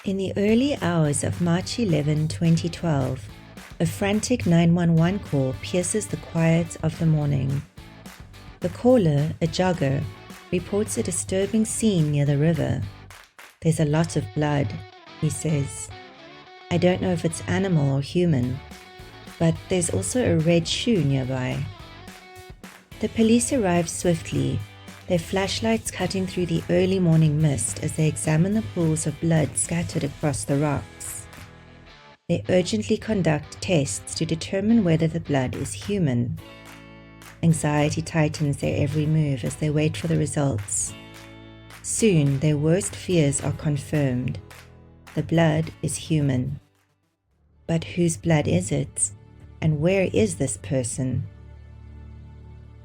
In the early hours of March 11, 2012, a frantic 911 call pierces the quiet of the morning. The caller, a jogger, reports a disturbing scene near the river. "There's a lot of blood," he says. "I don't know if it's animal or human, but there's also a red shoe nearby." The police arrive swiftly, their flashlights cutting through the early morning mist as they examine the pools of blood scattered across the rocks. They urgently conduct tests to determine whether the blood is human. Anxiety tightens their every move as they wait for the results. Soon, their worst fears are confirmed. The blood is human. But whose blood is it? And where is this person?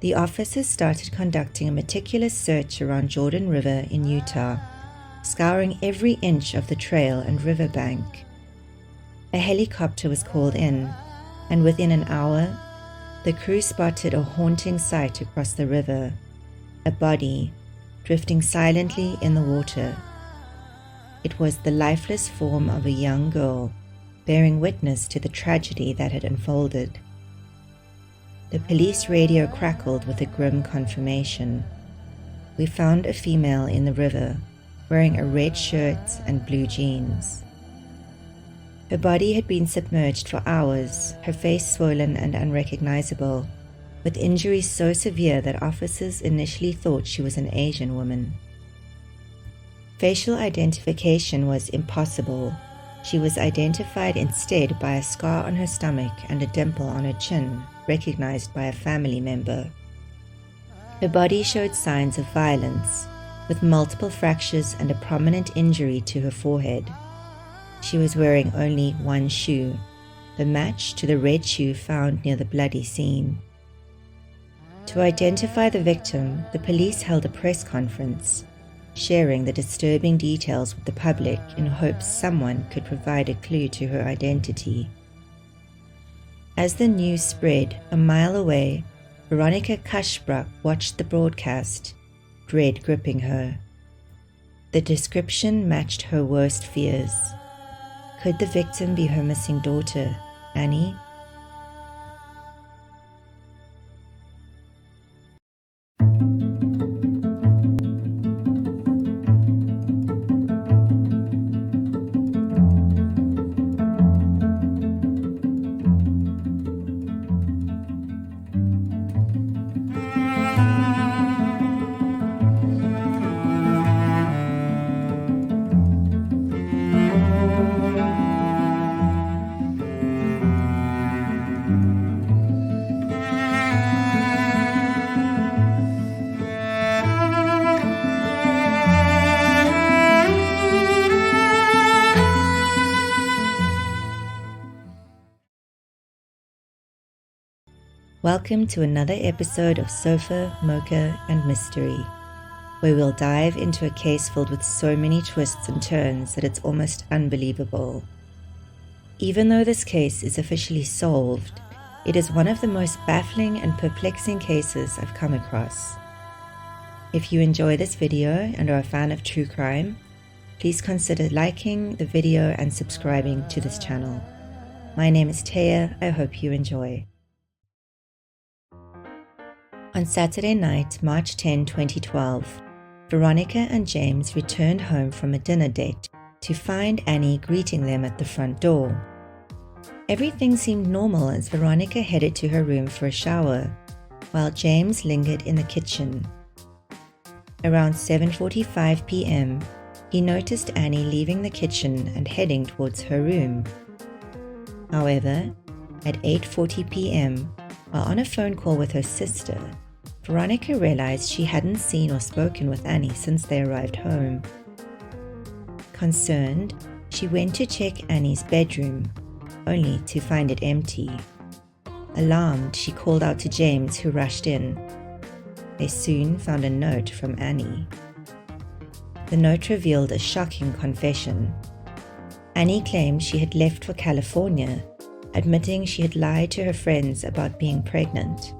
The officers started conducting a meticulous search around Jordan River in Utah, scouring every inch of the trail and riverbank. A helicopter was called in, and within an hour, the crew spotted a haunting sight across the river, a body drifting silently in the water. It was the lifeless form of a young girl, bearing witness to the tragedy that had unfolded. The police radio crackled with a grim confirmation. "We found a female in the river, wearing a red shirt and blue jeans." Her body had been submerged for hours, her face swollen and unrecognizable, with injuries so severe that officers initially thought she was an Asian woman. Facial identification was impossible. She was identified instead by a scar on her stomach and a dimple on her chin, recognized by a family member. Her body showed signs of violence, with multiple fractures and a prominent injury to her forehead. She was wearing only one shoe, the match to the red shoe found near the bloody scene. To identify the victim, the police held a press conference, sharing the disturbing details with the public in hopes someone could provide a clue to her identity. As the news spread, a mile away, Annie Kasprzak watched the broadcast, dread gripping her. The description matched her worst fears. Could the victim be her missing daughter, Annie? Welcome to another episode of Sofa, Mocha and Mystery, where we'll dive into a case filled with so many twists and turns that it's almost unbelievable. Even though this case is officially solved, it is one of the most baffling and perplexing cases I've come across. If you enjoy this video and are a fan of true crime, please consider liking the video and subscribing to this channel. My name is Taya. I hope you enjoy. On Saturday night, March 10, 2012, Veronica and James returned home from a dinner date to find Annie greeting them at the front door. Everything seemed normal as Veronica headed to her room for a shower, while James lingered in the kitchen. Around 7:45 p.m., he noticed Annie leaving the kitchen and heading towards her room. However, at 8:40 p.m., while on a phone call with her sister, Veronica realized she hadn't seen or spoken with Annie since they arrived home. Concerned, she went to check Annie's bedroom, only to find it empty. Alarmed, she called out to James, who rushed in. They soon found a note from Annie. The note revealed a shocking confession. Annie claimed she had left for California, admitting she had lied to her friends about being pregnant.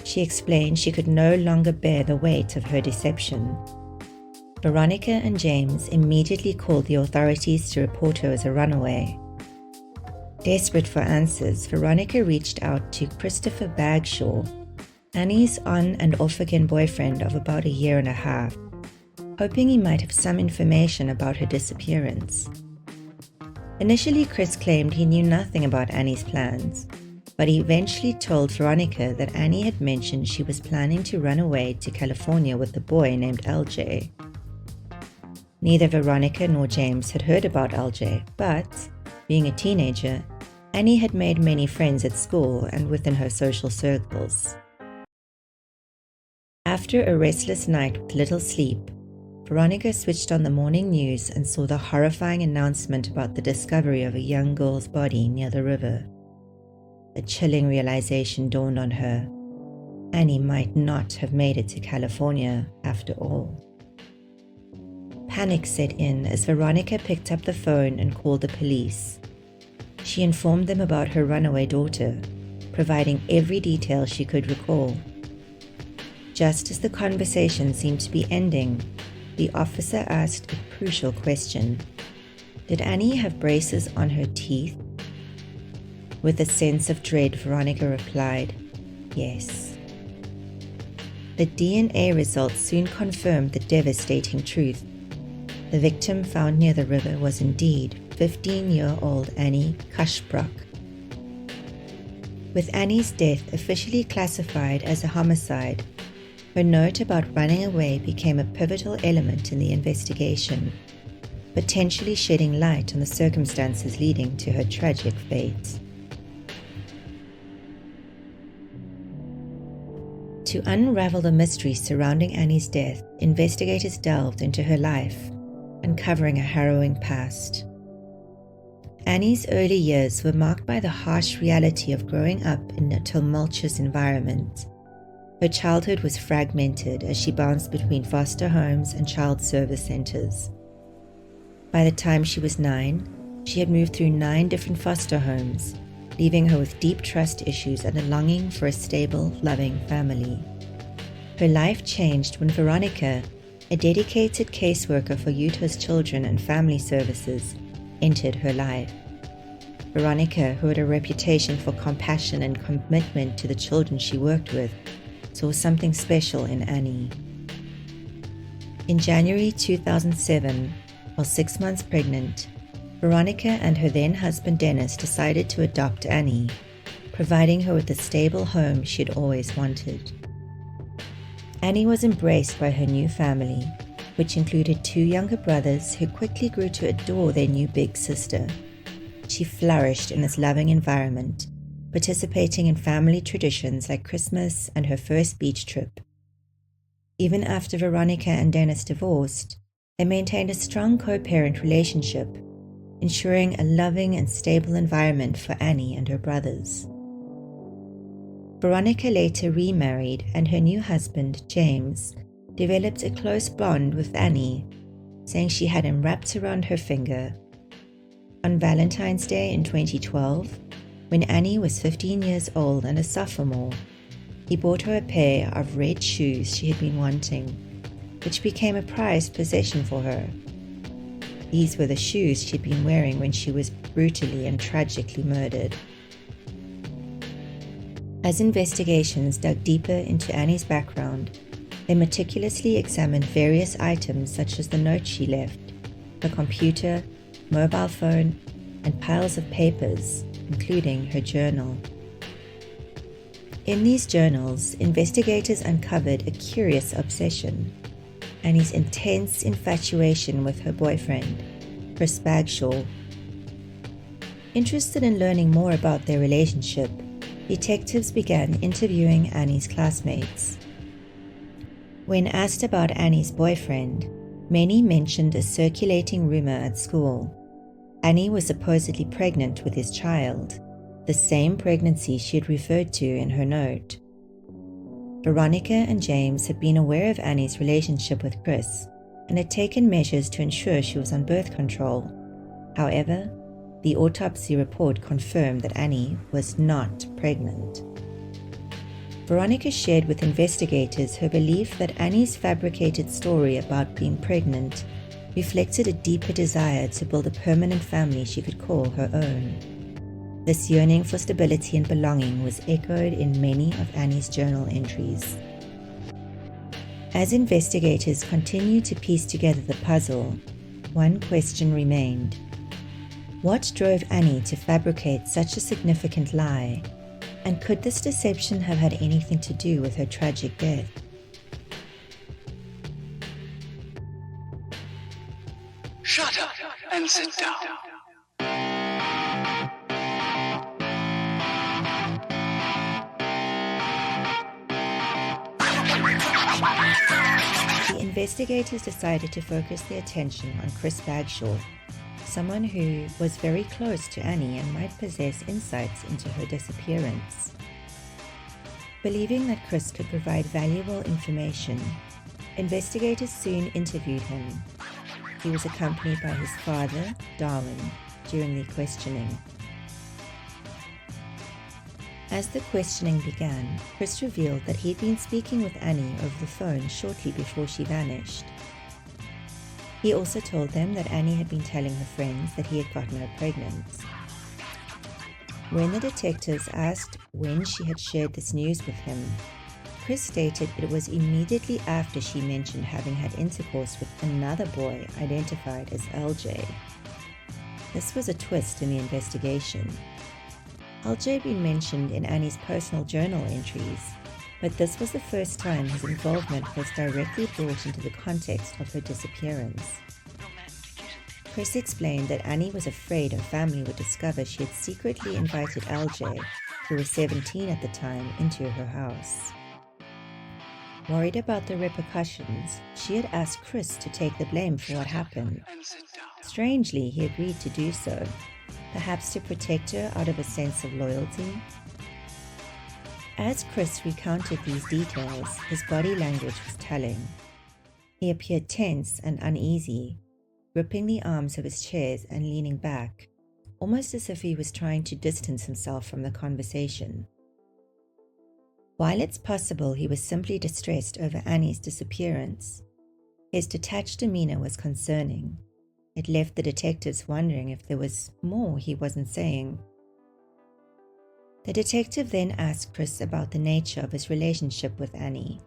She explained she could no longer bear the weight of her deception. Veronica and James immediately called the authorities to report her as a runaway. Desperate for answers, Veronica reached out to Christopher Bagshaw, Annie's on and off again boyfriend of about a year and a half, hoping he might have some information about her disappearance. Initially, Chris claimed he knew nothing about Annie's plans, but he eventually told Veronica that Annie had mentioned she was planning to run away to California with a boy named LJ. Neither Veronica nor James had heard about LJ, but, being a teenager, Annie had made many friends at school and within her social circles. After a restless night with little sleep, Veronica switched on the morning news and saw the horrifying announcement about the discovery of a young girl's body near the river. A chilling realization dawned on her. Annie might not have made it to California after all. Panic set in as Veronica picked up the phone and called the police. She informed them about her runaway daughter, providing every detail she could recall. Just as the conversation seemed to be ending, the officer asked a crucial question. Did Annie have braces on her teeth? With a sense of dread, Veronica replied, yes. The DNA results soon confirmed the devastating truth. The victim found near the river was indeed 15-year-old Annie Kasprzak. With Annie's death officially classified as a homicide, her note about running away became a pivotal element in the investigation, potentially shedding light on the circumstances leading to her tragic fate. To unravel the mystery surrounding Annie's death, investigators delved into her life, uncovering a harrowing past. Annie's early years were marked by the harsh reality of growing up in a tumultuous environment. Her childhood was fragmented as she bounced between foster homes and child service centers. By the time she was 9, she had moved through 9 different foster homes, leaving her with deep trust issues and a longing for a stable, loving family. Her life changed when Veronica, a dedicated caseworker for Utah's Children and Family Services, entered her life. Veronica, who had a reputation for compassion and commitment to the children she worked with, saw something special in Annie. In January 2007, while 6 months pregnant, Veronica and her then-husband Dennis decided to adopt Annie, providing her with the stable home she had always wanted. Annie was embraced by her new family, which included 2 younger brothers who quickly grew to adore their new big sister. She flourished in this loving environment, participating in family traditions like Christmas and her first beach trip. Even after Veronica and Dennis divorced, they maintained a strong co-parent relationship, ensuring a loving and stable environment for Annie and her brothers. Veronica later remarried, and her new husband, James, developed a close bond with Annie, saying she had him wrapped around her finger. On Valentine's Day in 2012, when Annie was 15 years old and a sophomore, he bought her a pair of red shoes she had been wanting, which became a prized possession for her. These were the shoes she'd been wearing when she was brutally and tragically murdered. As investigations dug deeper into Annie's background, they meticulously examined various items such as the note she left, her computer, mobile phone, and piles of papers, including her journal. In these journals, investigators uncovered a curious obsession: Annie's intense infatuation with her boyfriend, Chris Bagshaw. Interested in learning more about their relationship, detectives began interviewing Annie's classmates. When asked about Annie's boyfriend, many mentioned a circulating rumor at school. Annie was supposedly pregnant with his child, the same pregnancy she had referred to in her note. Veronica and James had been aware of Annie's relationship with Chris and had taken measures to ensure she was on birth control. However, the autopsy report confirmed that Annie was not pregnant. Veronica shared with investigators her belief that Annie's fabricated story about being pregnant reflected a deeper desire to build a permanent family she could call her own. This yearning for stability and belonging was echoed in many of Annie's journal entries. As investigators continued to piece together the puzzle, one question remained. What drove Annie to fabricate such a significant lie? And could this deception have had anything to do with her tragic death? Shut up and sit down. The investigators decided to focus their attention on Chris Bagshaw, someone who was very close to Annie and might possess insights into her disappearance. Believing that Chris could provide valuable information, investigators soon interviewed him. He was accompanied by his father, Darwin, during the questioning. As the questioning began, Chris revealed that he'd been speaking with Annie over the phone shortly before she vanished. He also told them that Annie had been telling her friends that he had gotten her pregnant. When the detectives asked when she had shared this news with him, Chris stated it was immediately after she mentioned having had intercourse with another boy identified as LJ. This was a twist in the investigation. LJ had been mentioned in Annie's personal journal entries, but this was the first time his involvement was directly brought into the context of her disappearance. Chris explained that Annie was afraid her family would discover she had secretly invited LJ, who was 17 at the time, into her house. Worried about the repercussions, she had asked Chris to take the blame for what happened. Strangely, he agreed to do so, perhaps to protect her out of a sense of loyalty. As Chris recounted these details, his body language was telling. He appeared tense and uneasy, gripping the arms of his chairs and leaning back, almost as if he was trying to distance himself from the conversation. While it's possible he was simply distressed over Annie's disappearance, his detached demeanor was concerning. It left the detectives wondering if there was more he wasn't saying. The detective then asked Chris about the nature of his relationship with Annie.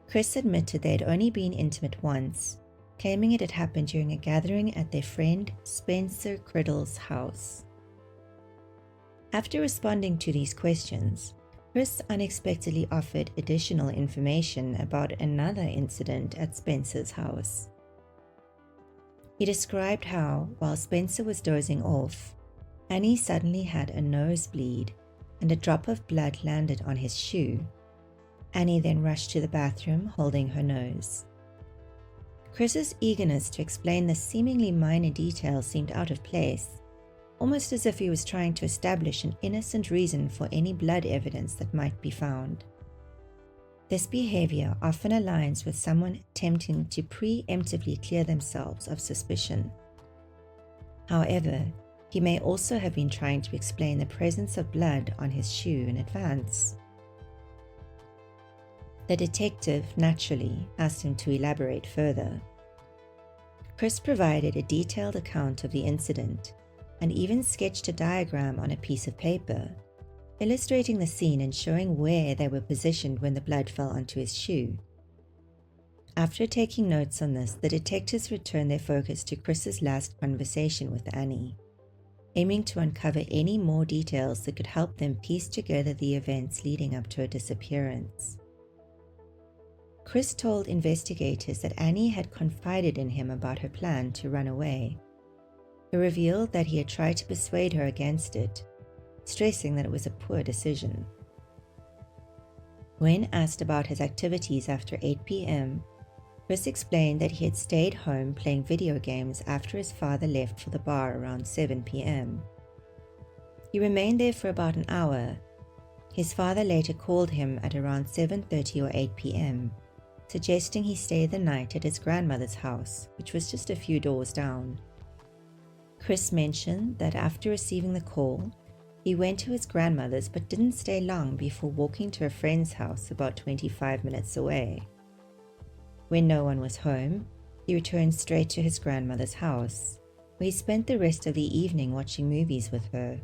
Chris admitted they had only been intimate once, claiming it had happened during a gathering at their friend Spencer Criddle's house. After responding to these questions, Chris unexpectedly offered additional information about another incident at Spencer's house. He described how, while Spencer was dozing off, Annie suddenly had a nosebleed and a drop of blood landed on his shoe. Annie then rushed to the bathroom holding her nose. Chris's eagerness to explain this seemingly minor detail seemed out of place, almost as if he was trying to establish an innocent reason for any blood evidence that might be found. This behavior often aligns with someone attempting to preemptively clear themselves of suspicion. However, he may also have been trying to explain the presence of blood on his shoe in advance. The detective naturally asked him to elaborate further. Chris provided a detailed account of the incident and even sketched a diagram on a piece of paper, illustrating the scene and showing where they were positioned when the blood fell onto his shoe. After taking notes on this, the detectives returned their focus to Chris's last conversation with Annie, aiming to uncover any more details that could help them piece together the events leading up to her disappearance. Chris told investigators that Annie had confided in him about her plan to run away. He revealed that he had tried to persuade her against it, stressing that it was a poor decision. When asked about his activities after 8 p.m., Chris explained that he had stayed home playing video games after his father left for the bar around 7 p.m. He remained there for about an hour. His father later called him at around 7:30 or 8 p.m., suggesting he stay the night at his grandmother's house, which was just a few doors down. Chris mentioned that after receiving the call, He went to his grandmother's but didn't stay long before walking to a friend's house about 25 minutes away. When no one was home, he returned straight to his grandmother's house, where he spent the rest of the evening watching movies with her.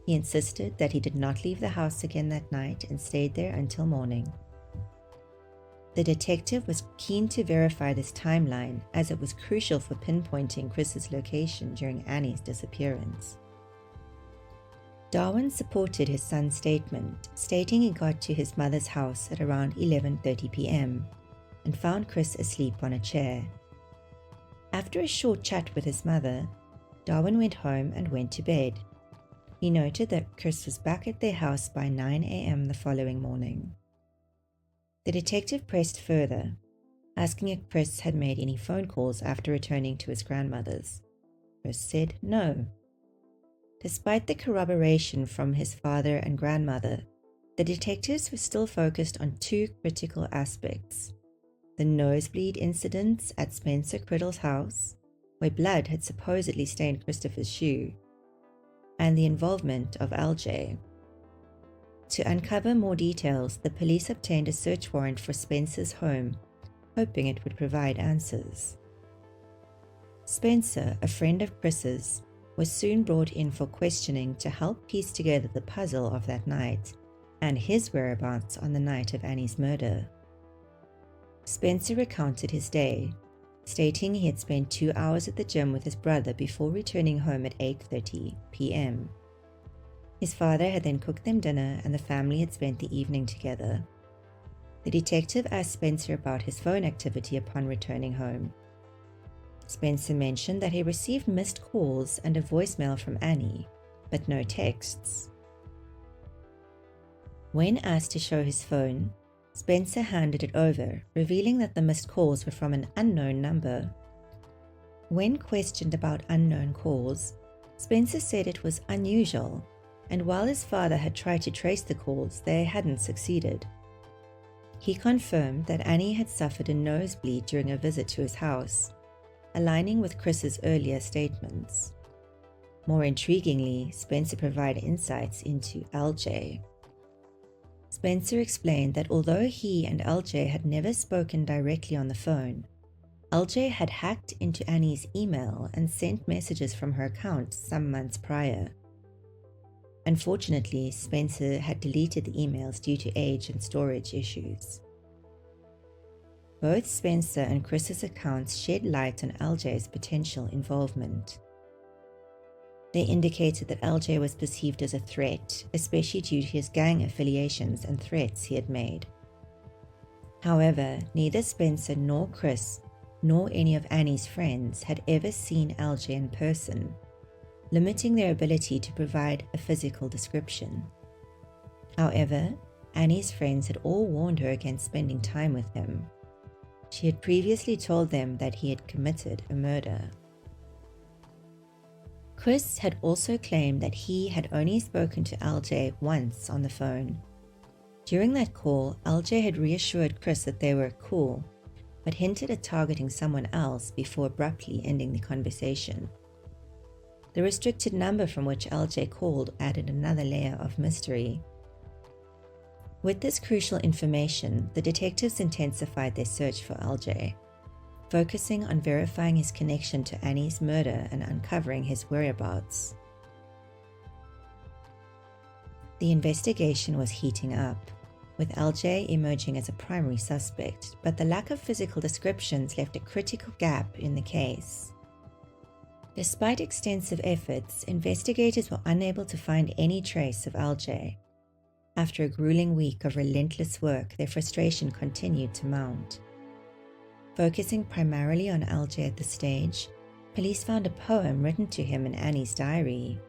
He insisted that he did not leave the house again that night and stayed there until morning. The detective was keen to verify this timeline as it was crucial for pinpointing Chris's location during Annie's disappearance. Darwin supported his son's statement, stating he got to his mother's house at around 11:30 p.m. and found Chris asleep on a chair. After a short chat with his mother, Darwin went home and went to bed. He noted that Chris was back at their house by 9 a.m. the following morning. The detective pressed further, asking if Chris had made any phone calls after returning to his grandmother's. Chris said no. Despite the corroboration from his father and grandmother, the detectives were still focused on two critical aspects: the nosebleed incidents at Spencer Criddle's house, where blood had supposedly stained Christopher's shoe, and the involvement of LJ. To uncover more details, the police obtained a search warrant for Spencer's home, hoping it would provide answers. Spencer, a friend of Chris's, was soon brought in for questioning to help piece together the puzzle of that night and his whereabouts on the night of Annie's murder. Spencer recounted his day, stating he had spent 2 hours at the gym with his brother before returning home at 8:30 p.m. His father had then cooked them dinner and the family had spent the evening together. The detective asked Spencer about his phone activity upon returning home. Spencer mentioned that he received missed calls and a voicemail from Annie, but no texts. When asked to show his phone, Spencer handed it over, revealing that the missed calls were from an unknown number. When questioned about unknown calls, Spencer said it was unusual, and while his father had tried to trace the calls, they hadn't succeeded. He confirmed that Annie had suffered a nosebleed during a visit to his house, aligning with Chris's earlier statements. More intriguingly, Spencer provided insights into LJ. Spencer explained that although he and LJ had never spoken directly on the phone, LJ had hacked into Annie's email and sent messages from her account some months prior. Unfortunately, Spencer had deleted the emails due to age and storage issues. Both Spencer and Chris's accounts shed light on LJ's potential involvement. They indicated that LJ was perceived as a threat, especially due to his gang affiliations and threats he had made. However, neither Spencer nor Chris, nor any of Annie's friends had ever seen LJ in person, limiting their ability to provide a physical description. However, Annie's friends had all warned her against spending time with him. She had previously told them that he had committed a murder. Chris had also claimed that he had only spoken to LJ once on the phone. During that call, LJ had reassured Chris that they were cool, but hinted at targeting someone else before abruptly ending the conversation. The restricted number from which LJ called added another layer of mystery. With this crucial information, the detectives intensified their search for LJ, focusing on verifying his connection to Annie's murder and uncovering his whereabouts. The investigation was heating up, with LJ emerging as a primary suspect, but the lack of physical descriptions left a critical gap in the case. Despite extensive efforts, investigators were unable to find any trace of LJ. After a grueling week of relentless work, their frustration continued to mount. Focusing primarily on LJ at this stage, police found a poem written to him in Annie's diary.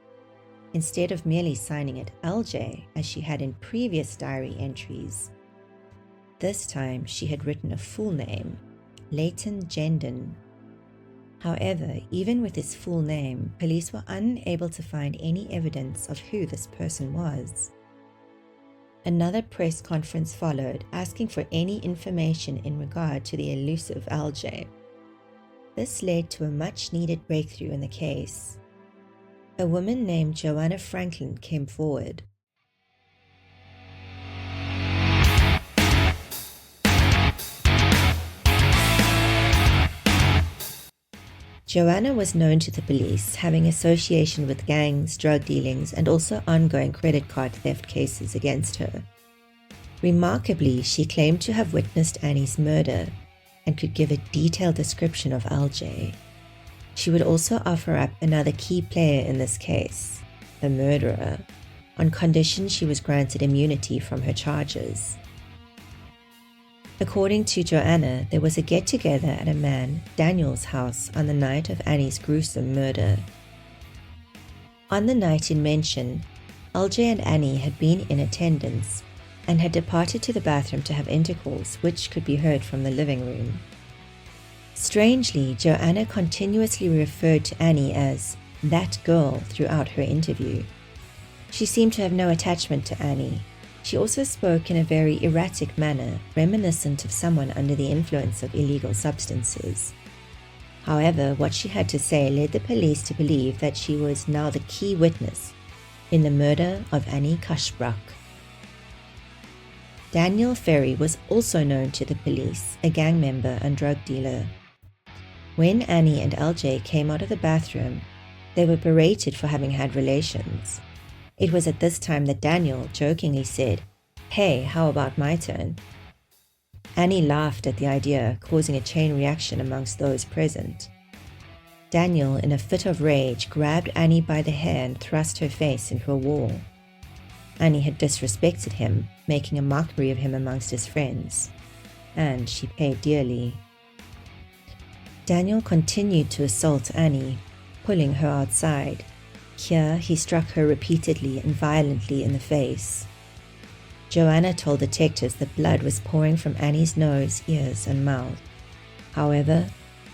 Instead of merely signing it LJ, as she had in previous diary entries, this time she had written a full name, Leighton Gendon. However, even with his full name, police were unable to find any evidence of who this person was. Another press conference followed, asking for any information in regard to the elusive LJ. This led to a much-needed breakthrough in the case. A woman named Joanna Franklin came forward. Joanna was known to the police, having association with gangs, drug dealings, and also ongoing credit card theft cases against her. Remarkably, she claimed to have witnessed Annie's murder and could give a detailed description of LJ. She would also offer up another key player in this case, the murderer, on condition she was granted immunity from her charges. According to Joanna, there was a get-together at a man, Daniel's house on the night of Annie's gruesome murder. On the night in mention, LJ and Annie had been in attendance and had departed to the bathroom to have intercourse, which could be heard from the living room. Strangely, Joanna continuously referred to Annie as that girl throughout her interview. She seemed to have no attachment to Annie. She also spoke in a very erratic manner, reminiscent of someone under the influence of illegal substances. However, what she had to say led the police to believe that she was now the key witness in the murder of Annie Kasprzak. Daniel Ferry was also known to the police, a gang member and drug dealer. When Annie and LJ came out of the bathroom, they were berated for having had relations. It was at this time that Daniel jokingly said, "Hey, how about my turn?" Annie laughed at the idea, causing a chain reaction amongst those present. Daniel, in a fit of rage, grabbed Annie by the hair and thrust her face into a wall. Annie had disrespected him, making a mockery of him amongst his friends, and she paid dearly. Daniel continued to assault Annie, pulling her outside. Here, he struck her repeatedly and violently in the face. Joanna told detectives that blood was pouring from Annie's nose, ears, and mouth. However,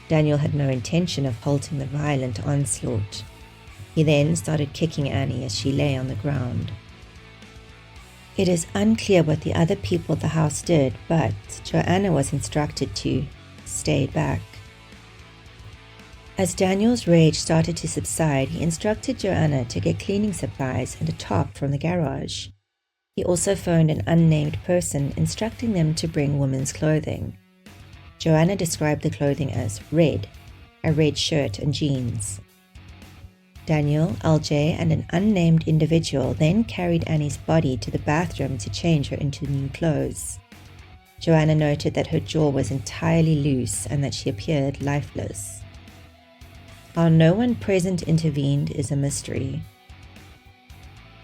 Daniel had no intention of halting the violent onslaught. He then started kicking Annie as she lay on the ground. It is unclear what the other people at the house did, but Joanna was instructed to stay back. As Daniel's rage started to subside, he instructed Joanna to get cleaning supplies and a top from the garage. He also phoned an unnamed person, instructing them to bring women's clothing. Joanna described the clothing as red, a red shirt and jeans. Daniel, LJ, and an unnamed individual then carried Annie's body to the bathroom to change her into new clothes. Joanna noted that her jaw was entirely loose and that she appeared lifeless. How no one present intervened is a mystery.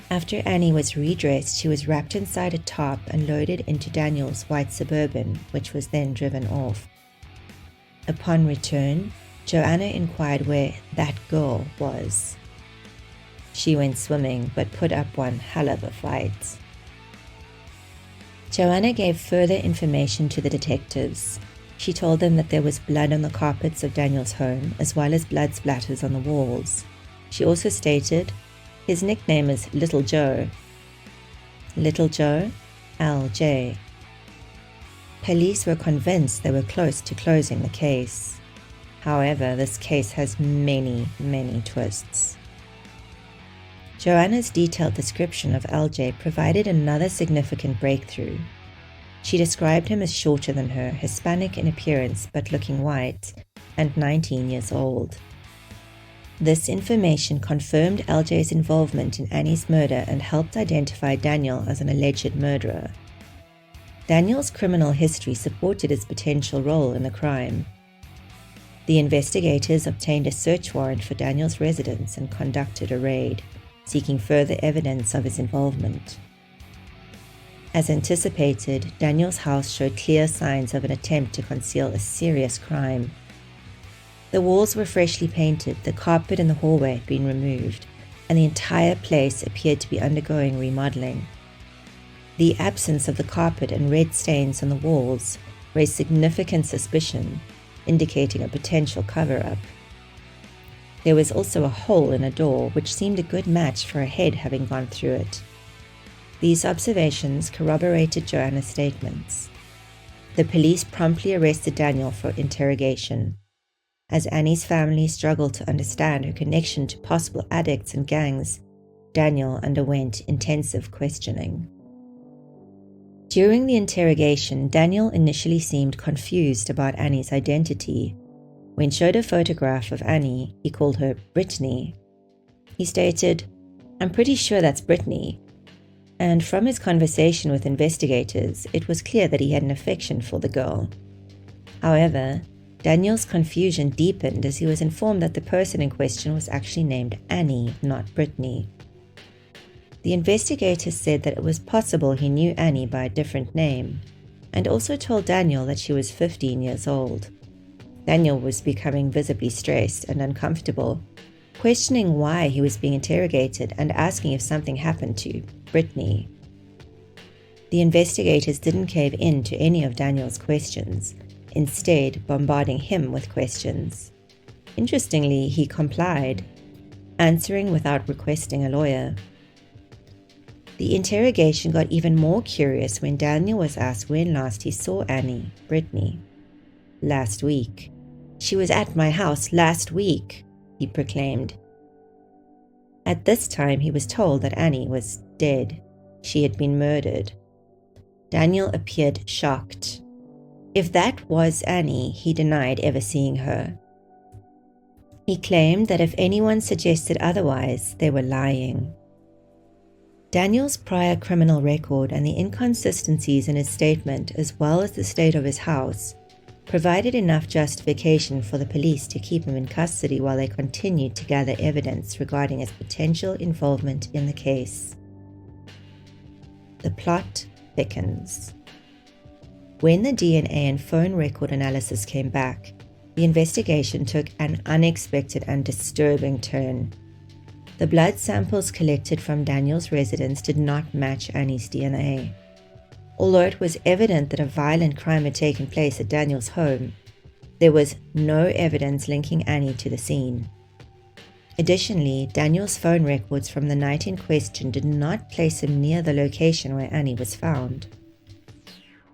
After Annie was redressed, she was wrapped inside a tarp and loaded into Daniel's white Suburban, which was then driven off. Upon return, Joanna inquired where that girl was. She went swimming, but put up one hell of a fight. Joanna gave further information to the detectives. She told them that there was blood on the carpets of Daniel's home, as well as blood splatters on the walls. She also stated, his nickname is Little Joe. Little Joe? LJ. Police were convinced they were close to closing the case. However, this case has many, many twists. Joanna's detailed description of LJ provided another significant breakthrough. She described him as shorter than her, Hispanic in appearance but looking white, and 19 years old. This information confirmed LJ's involvement in Annie's murder and helped identify Daniel as an alleged murderer. Daniel's criminal history supported his potential role in the crime. The investigators obtained a search warrant for Daniel's residence and conducted a raid, seeking further evidence of his involvement. As anticipated, Daniel's house showed clear signs of an attempt to conceal a serious crime. The walls were freshly painted, the carpet in the hallway had been removed, and the entire place appeared to be undergoing remodeling. The absence of the carpet and red stains on the walls raised significant suspicion, indicating a potential cover-up. There was also a hole in a door, which seemed a good match for a head having gone through it. These observations corroborated Joanna's statements. The police promptly arrested Daniel for interrogation. As Annie's family struggled to understand her connection to possible addicts and gangs, Daniel underwent intensive questioning. During the interrogation, Daniel initially seemed confused about Annie's identity. When showed a photograph of Annie, he called her Brittany. He stated, "I'm pretty sure that's Brittany." And from his conversation with investigators, it was clear that he had an affection for the girl. However, Daniel's confusion deepened as he was informed that the person in question was actually named Annie, not Brittany. The investigators said that it was possible he knew Annie by a different name, and also told Daniel that she was 15 years old. Daniel was becoming visibly stressed and uncomfortable, questioning why he was being interrogated and asking if something happened to Brittany. The investigators didn't cave in to any of Daniel's questions, instead bombarding him with questions. Interestingly, he complied, answering without requesting a lawyer. The interrogation got even more curious when Daniel was asked when last he saw Annie, Brittany. "Last week. She was at my house last week," he proclaimed. At this time, he was told that Annie was dead. She had been murdered. Daniel appeared shocked. If that was Annie, he denied ever seeing her. He claimed that if anyone suggested otherwise, they were lying. Daniel's prior criminal record and the inconsistencies in his statement, as well as the state of his house, provided enough justification for the police to keep him in custody while they continued to gather evidence regarding his potential involvement in the case. The plot thickens. When the DNA and phone record analysis came back, the investigation took an unexpected and disturbing turn. The blood samples collected from Daniel's residence did not match Annie's DNA. Although it was evident that a violent crime had taken place at Daniel's home, there was no evidence linking Annie to the scene. Additionally, Daniel's phone records from the night in question did not place him near the location where Annie was found.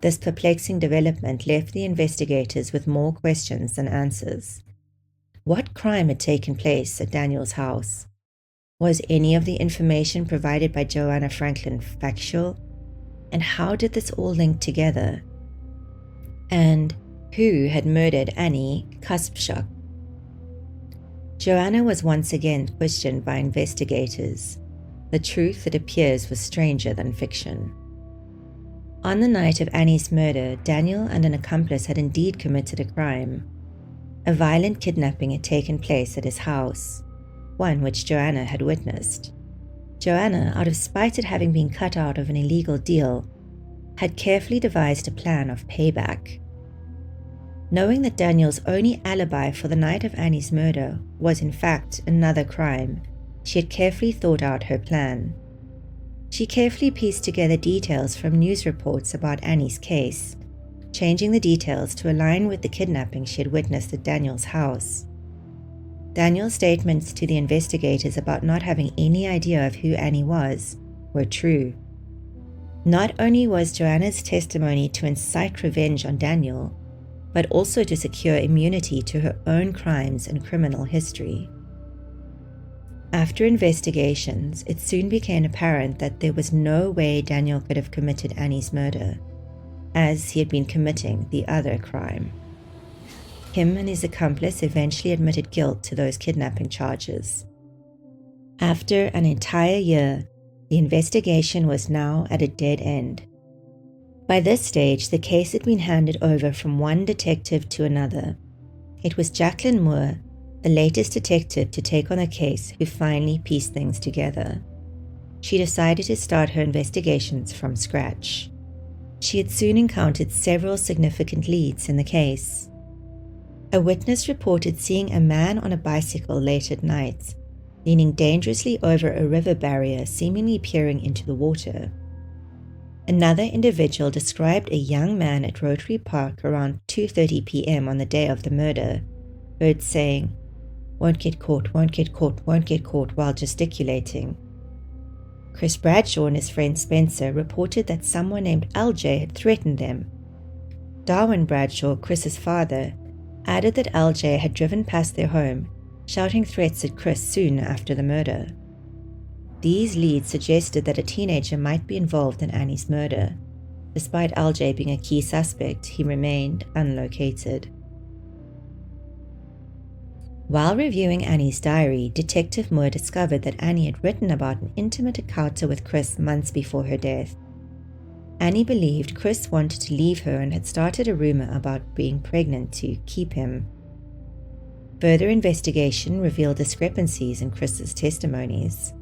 This perplexing development left the investigators with more questions than answers. What crime had taken place at Daniel's house? Was any of the information provided by Joanna Franklin factual? And how did this all link together? And who had murdered Annie Kasprzak? Joanna was once again questioned by investigators. The truth, it appears, was stranger than fiction. On the night of Annie's murder, Daniel and an accomplice had indeed committed a crime. A violent kidnapping had taken place at his house, one which Joanna had witnessed. Joanna, out of spite at having been cut out of an illegal deal, had carefully devised a plan of payback. Knowing that Daniel's only alibi for the night of Annie's murder was in fact another crime, she had carefully thought out her plan. She carefully pieced together details from news reports about Annie's case, changing the details to align with the kidnapping she had witnessed at Daniel's house. Daniel's statements to the investigators about not having any idea of who Annie was were true. Not only was Joanna's testimony to incite revenge on Daniel, but also to secure immunity to her own crimes and criminal history. After investigations, it soon became apparent that there was no way Daniel could have committed Annie's murder, as he had been committing the other crime. Him and his accomplice eventually admitted guilt to those kidnapping charges. After an entire year, the investigation was now at a dead end. By this stage, the case had been handed over from one detective to another. It was Jacqueline Moore, the latest detective to take on the case, who finally pieced things together. She decided to start her investigations from scratch. She had soon encountered several significant leads in the case. A witness reported seeing a man on a bicycle late at night, leaning dangerously over a river barrier, seemingly peering into the water. Another individual described a young man at Rotary Park around 2:30 p.m. on the day of the murder, heard saying, "Won't get caught, won't get caught, won't get caught," while gesticulating. Chris Bradshaw and his friend Spencer reported that someone named LJ had threatened them. Darwin Bradshaw, Chris's father, added that LJ had driven past their home, shouting threats at Chris soon after the murder. These leads suggested that a teenager might be involved in Annie's murder. Despite LJ being a key suspect, he remained unlocated. While reviewing Annie's diary, Detective Moore discovered that Annie had written about an intimate encounter with Chris months before her death. Annie believed Chris wanted to leave her and had started a rumor about being pregnant to keep him. Further investigation revealed discrepancies in Chris's testimonies.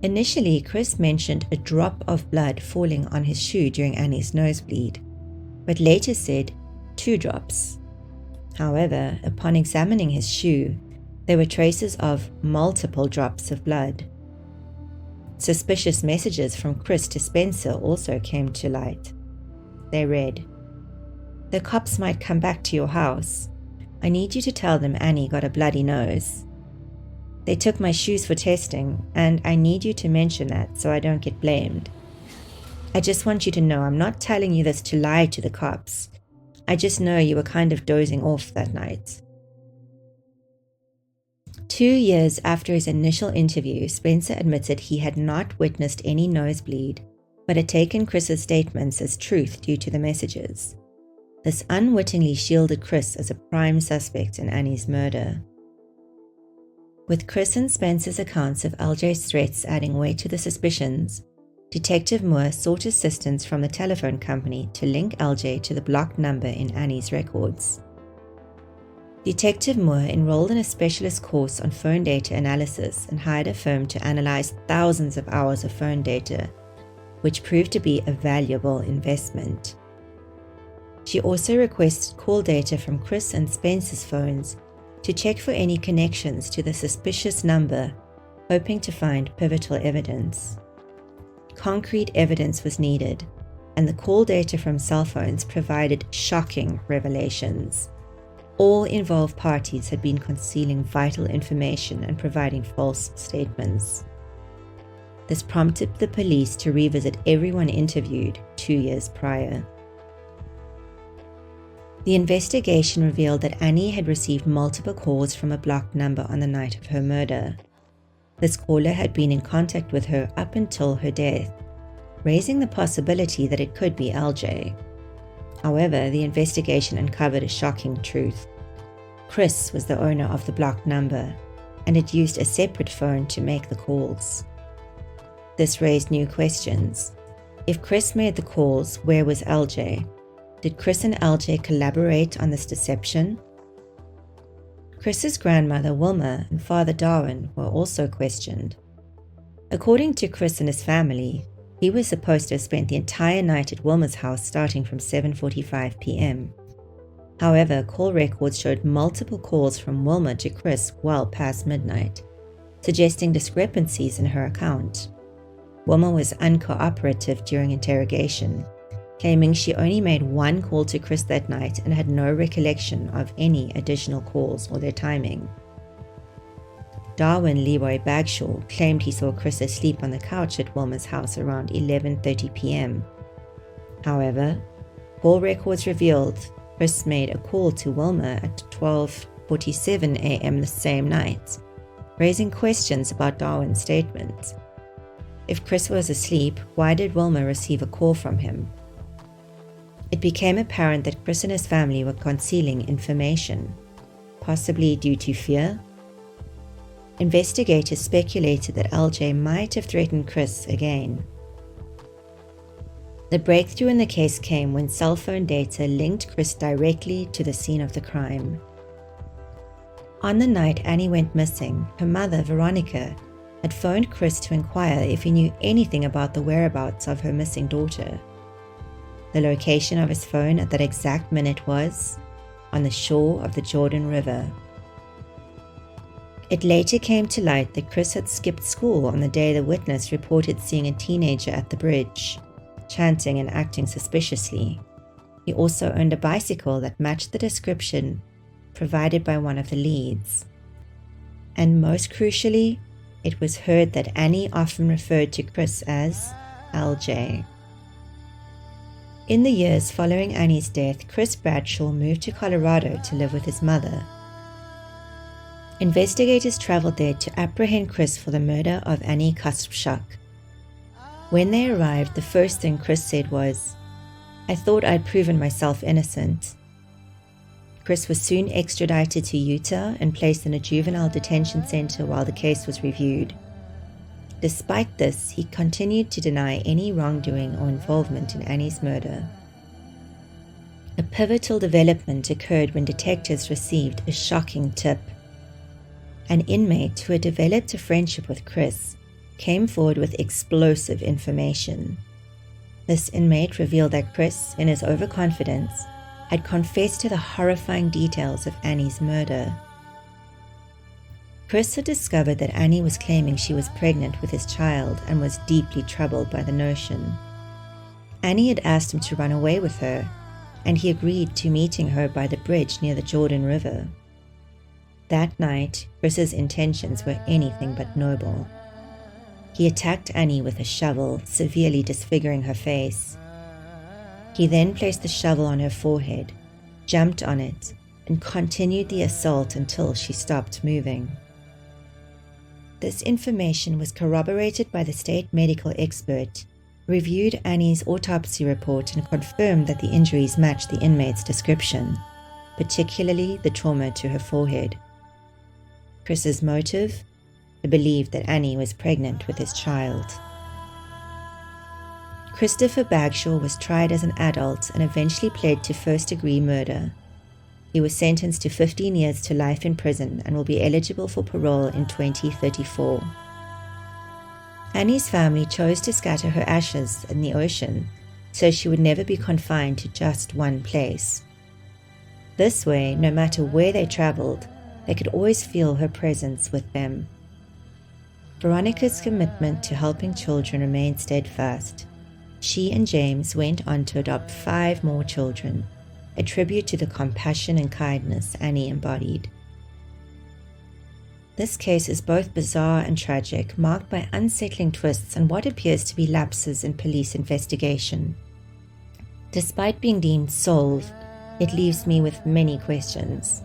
Initially, Chris mentioned a drop of blood falling on his shoe during Annie's nosebleed, but later said 2 drops. However, upon examining his shoe, there were traces of multiple drops of blood. Suspicious messages from Chris to Spencer also came to light. They read, "The cops might come back to your house. I need you to tell them Annie got a bloody nose. They took my shoes for testing, and I need you to mention that so I don't get blamed. I just want you to know I'm not telling you this to lie to the cops. I just know you were kind of dozing off that night." 2 years after his initial interview, Spencer admitted he had not witnessed any nosebleed, but had taken Chris's statements as truth due to the messages. This unwittingly shielded Chris as a prime suspect in Annie's murder. With Chris and Spencer's accounts of LJ's threats adding weight to the suspicions, Detective Moore sought assistance from the telephone company to link LJ to the blocked number in Annie's records. Detective Moore enrolled in a specialist course on phone data analysis and hired a firm to analyze thousands of hours of phone data, which proved to be a valuable investment. She also requested call data from Chris and Spencer's phones to check for any connections to the suspicious number, hoping to find pivotal evidence. Concrete evidence was needed, and the call data from cell phones provided shocking revelations. All involved parties had been concealing vital information and providing false statements. This prompted the police to revisit everyone interviewed 2 years prior. The investigation revealed that Annie had received multiple calls from a blocked number on the night of her murder. This caller had been in contact with her up until her death, raising the possibility that it could be LJ. However, the investigation uncovered a shocking truth. Chris was the owner of the blocked number and had used a separate phone to make the calls. This raised new questions. If Chris made the calls, where was LJ? Did Chris and LJ collaborate on this deception? Chris's grandmother Wilma and father Darwin were also questioned. According to Chris and his family, he was supposed to have spent the entire night at Wilma's house starting from 7:45 p.m. However, call records showed multiple calls from Wilma to Chris well past midnight, suggesting discrepancies in her account. Wilma was uncooperative during interrogation, claiming she only made 1 call to Chris that night and had no recollection of any additional calls or their timing. Darwin Leroy Bagshaw claimed he saw Chris asleep on the couch at Wilma's house around 11:30 p.m. However, call records revealed Chris made a call to Wilma at 12:47 a.m. the same night, raising questions about Darwin's statement. If Chris was asleep, why did Wilma receive a call from him? It became apparent that Chris and his family were concealing information, possibly due to fear. Investigators speculated that LJ might have threatened Chris again. The breakthrough in the case came when cell phone data linked Chris directly to the scene of the crime. On the night Annie went missing, her mother, Veronica, had phoned Chris to inquire if he knew anything about the whereabouts of her missing daughter. The location of his phone at that exact minute was on the shore of the Jordan River. It later came to light that Chris had skipped school on the day the witness reported seeing a teenager at the bridge, chanting and acting suspiciously. He also owned a bicycle that matched the description provided by one of the leads. And most crucially, it was heard that Annie often referred to Chris as LJ. In the years following Annie's death, Chris Bradshaw moved to Colorado to live with his mother. Investigators traveled there to apprehend Chris for the murder of Annie Kasprzak. When they arrived, the first thing Chris said was, "I thought I'd proven myself innocent." Chris was soon extradited to Utah and placed in a juvenile detention center while the case was reviewed. Despite this, he continued to deny any wrongdoing or involvement in Annie's murder. A pivotal development occurred when detectives received a shocking tip. An inmate who had developed a friendship with Chris came forward with explosive information. This inmate revealed that Chris, in his overconfidence, had confessed to the horrifying details of Annie's murder. Chris had discovered that Annie was claiming she was pregnant with his child and was deeply troubled by the notion. Annie had asked him to run away with her, and he agreed to meeting her by the bridge near the Jordan River. That night, Chris's intentions were anything but noble. He attacked Annie with a shovel, severely disfiguring her face. He then placed the shovel on her forehead, jumped on it, and continued the assault until she stopped moving. This information was corroborated by the state medical expert, who reviewed Annie's autopsy report and confirmed that the injuries matched the inmate's description, particularly the trauma to her forehead. Chris's motive? He believed that Annie was pregnant with his child. Christopher Bagshaw was tried as an adult and eventually pled to first-degree murder. He was sentenced to 15 years to life in prison and will be eligible for parole in 2034. Annie's family chose to scatter her ashes in the ocean so she would never be confined to just one place. This way, no matter where they traveled, they could always feel her presence with them. Veronica's commitment to helping children remained steadfast. She and James went on to adopt 5 more children, a tribute to the compassion and kindness Annie embodied. This case is both bizarre and tragic, marked by unsettling twists and what appears to be lapses in police investigation. Despite being deemed solved, it leaves me with many questions.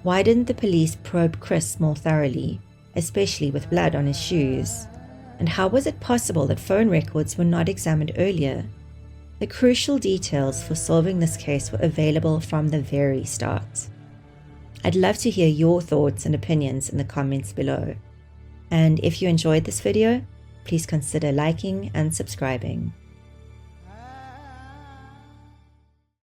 Why didn't the police probe Chris more thoroughly, especially with blood on his shoes? And how was it possible that phone records were not examined earlier? The crucial details for solving this case were available from the very start. I'd love to hear your thoughts and opinions in the comments below. And if you enjoyed this video, please consider liking and subscribing.